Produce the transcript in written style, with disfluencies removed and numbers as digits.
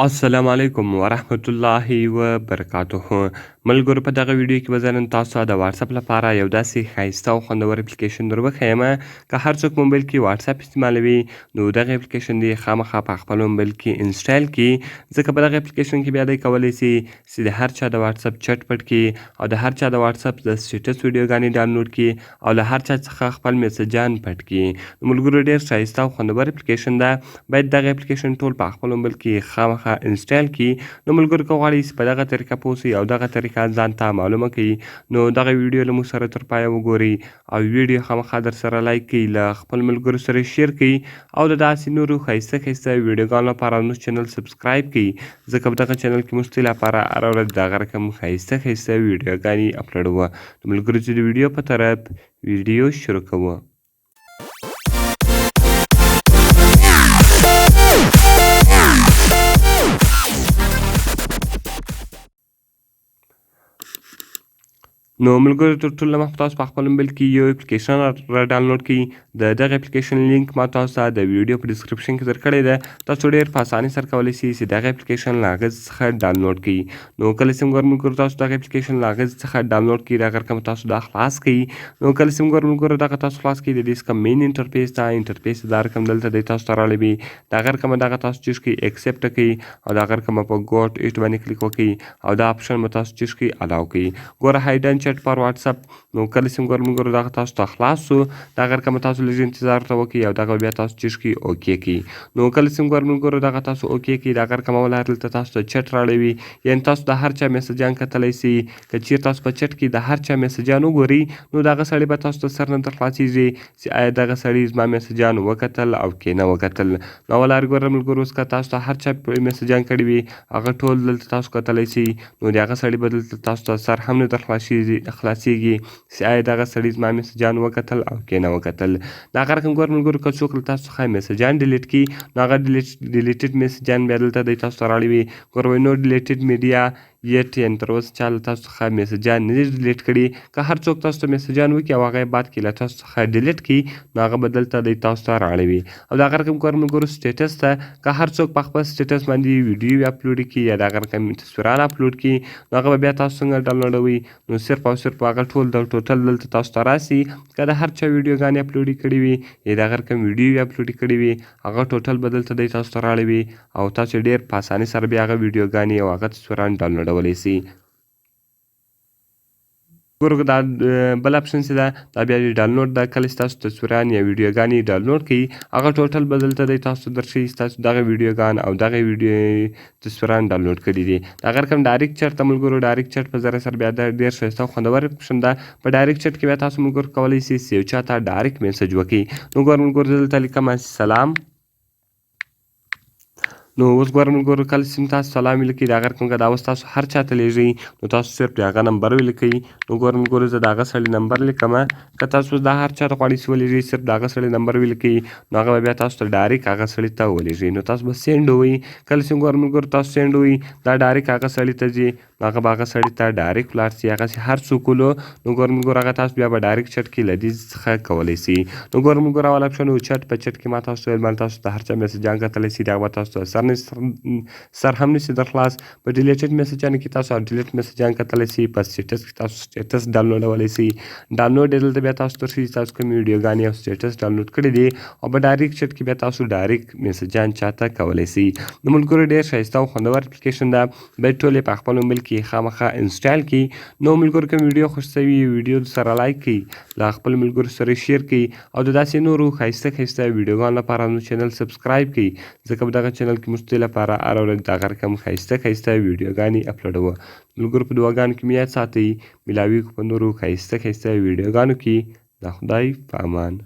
السلام علیکم ورحمت الله وبرکاته. ملګرو په دغه ویډیو کې به زه نن تاسو ته د واتساپ لپاره یو داسې ښایسته او خوندور اپلیکیشن در وښیم. که هر څوک موبایل کې واتساپ استعمالوي نو دغه اپلیکیشن دې خامخا په خپل موبایل کې انسټال کړي، ځکه په دغه اپلیکیشن کې بیا دی کولی سي چې د هر چا د واتساپ چټ پټ کړي او د هر چا د واتساپ د سټیټس ویډیوګانې ډاونلوډ کړي او له هر چا څخه خپل میسجان پټ کړي. ملګرو ډېر ښایسته او خوندور اپلیکیشن ده، باید دغه اپلیکیشن ټول په خپل موبایل کې خامخا انسټال کړي. نو ملګرو که غواړئ چې په دغه طریقه پوه سئ او دغه طریقه ځان ته معلومه کړئ نو دغه ویډیو له موږ سره تر پایه وګورئ او ویډیو خامخا در سره لایک کړئ، له خپل ملګرو سره شیر کړئ او د داسې نورو ښایسته ښایسته ویډیوګانو لپاره زموږ چینل سبسکرایب کړئ، ځکه په دغه چینل کې موږ ستاسو لپاره هره ورځ دغه رقم ښایسته ښایسته ویډیوګانې اپلوډوو. نو ملګرو چې د ویډیو په طرف ویډیو شروع کوو. نو ملګرو تر ټولو مخکې تاسو په خپل موبایل کې یو اپلیکیشن را ډاونلوډ کړئ. د دغه اپلیکیشن لینک ما تاسو ته د ویډیو په ډسکرپشن کې درکړی ده. تاسو ډېر په اسانۍ سره کولی سئ چې دغه اپلیکیشن له هغه څخه ډاونلوډ کړئ. نو کله چې ملګرو تاسو دغه اپلیکیشن له هغه څخه ډاونلوډ کړئ، دغه رقم تاسو دا خلاص کړئ. نو کله چې ملګرو دغه تاسو خلاص کړئ، د دې څخه مین انټرفیس ته انټرفیس دا رقم دلته دی تاسو ته راړوي. دغه رقم دغه تاسو چوز کړئ، اکسپټ کړئ او دغه رقم په ګوټ ایټ باندې کلیک وکړئ او دا اپشن به تاسو چوز کړئ الاو کړئ. ګوره هایډن چټ پر واتساپ. نو کله چې ملګرو دغه تاسو ته خلاص سو، دغه رقم تاسو لږ انتظار ورته وکړئ او دغه بیا تاسو چوز کړئ اوکې کړئ. نو کله چې ملګرو دغه تاسو اوکې کړئ، دغه رقم ولې دلته تاسو ته چټ راړوي، یعنې تاسو د هر چا میسجان کتلی سئ. که چیرې تاسو په چټ کې د هر چا میسجان وګورئ نو دغه سړی به تاسو ته سر نه در خلاصېږي چې آیا دغه سړي زما میسجان وکتل او که نه وکتل. نو اول ګوره ملګرو اوس که تاسو ته هر چا میسجان کړي وي هغه ټول دلته تاسو کتلی سئ. نو د هغه سړي به دلته تاسو ته سر هم نه در خلاصېږي چې آیا دغه سړي زما میسجان وکتل او که نه وکتل. دغه رقم ګوره ملګرو که څوک له تاسو څخه میسجان ډیلیټ کړي نو هغه ډیلیټډ میسجان بیا دلته دی تاسو ته راړوي. ګوره وایي نو ډیلیټډ میډیا یټ، یعنې تر اوسه چا له تاسو څخه میسجان نه دي ډیلیټ کړي. که هر څوک تاسو ته میسجان وکړي او هغه یې بعد کې له تاسو څخه ډیلیټ کړي نو هغه به دلته دی تاسو ته راړوي. او دغه رقم ګوره ملګرو سټیټس ته، که هر څوک په خپل سټیټس باندې ویډیو اپلوډ کړي یا دغه رقم تصویران اپلوډ کړي نو هغه به بیا تاسو څنګه ډاونلوډوئ. نو صرف او صرف هغه ټول د ټوټل دلته تاسو ته راسي. که د هر چا ویډیوګانې اپلوډ کړي وي یا دغه رقم ویډیو اپلوډ کړي وي هغه ټوټل به دلته دی تاسو ته راړوي او تاسو ډېر په اسانۍ سره بیا هغه ویډیوګانې او هغه تصویران ډاونلوډولی سئ. ګوره دا بل اپشن چې ده دا بیا ډاونلوډ ده. کله چې تاسو تصویران یا ویډیوګانې ډاونلوډ کړئ هغه ټوټل به دلته دی تاسو ته درښیي چې تاسو دغه ویډیوګان او دغه تصویران ډاونلوډ کړي دي. دغه رقم ډایرکټ چټ ته ملګرو، ډایرکټ چټ په ذریعه سره بیا دا ډېر ښایسته او خوندور اپشن ده. په ډایرکټ چټ کې بیا تاسو ملګرو کولی سئ چې یو چا ته ډایرکټ میسج وکړئ. نو ګوره ملګرو زه دلته لیکم سلام. نو اوس ګوره ملګرو کله چې تاسو سلام ولیکئ دغه رقم که دا اوس تاسو هر چا ته لیږئ نو تاسو صرف د هغه نمبر ولیکئ. نو ګوره ملګرو زه د هغه سړي نمبر لیکمه. که تاسو اوس دا هر چا ته غواړئ چې ولیږئ صرف د هغه سړي نمبر ولیکئ نو هغه به بیا تاسو ته ډایرکټ هغه سړي ته ولیږئ. نو تاسو به سینډ ووایئ. کله چې ګوره ملګرو تاسو سینډ ووایئ دا ډایرکټ هغه سړي ته ځي نو هغه به هغه سړي ته ډایرکټ ولاړ سي. هغسې هر څوک ولو نو ګوره ملګرو هغه تاسو بیا به ډایرکټ چټ کې له دې څخه کولی سئ. نو ګوره ملګرو اول اپشن و چټ. په چټ کې ما تاسو ته ویل باندې تاسو ته هر چا میسجان کتلی سئ، د هغه به تاسو ته سر هم نشي در خلاص. په ډیلیټډ میسجانو کې تاسو ډیلیټ میسجان کتلی سئ. په سټیټس کې تاسو سټیټس ډاونلوډولی سئ. ډاونلوډ یې دلته بیا تاسو ته درښیي چې تاسو کومې ویډیوګانې او سټیټس ډاونلوډ کړي دي او په ډایرکټ چټ کې بیا تاسو ډایرکټ میسجان چاته کولی سئ. نو ملګرو ډېر ښایسته او خوندور اپلیکیشن ده، باید ټول یې په خپل موبایل کې خامخا انسټال کړي. نو ملګرو که ویډیو خوښ شوي ویډیو سره لایک کړئ، له خپل ملګرو سره شیر کړئ او د داسې نورو ښایسته ښایسته ویډیوګانو لپاره زموږ چینل سبسکرایب کړئ، ځکه په دغه چینل کې موږ ستاسو لپاره هره ورځ دغه رقم ښایسته ښایسته ویډیوګانې اپلوډوو. ملګرو په دعاګانو کې مې یاد ساتئ. میلاویږو په نورو ښایسته ښایسته ویډیوګانو کې. د خدای په امان.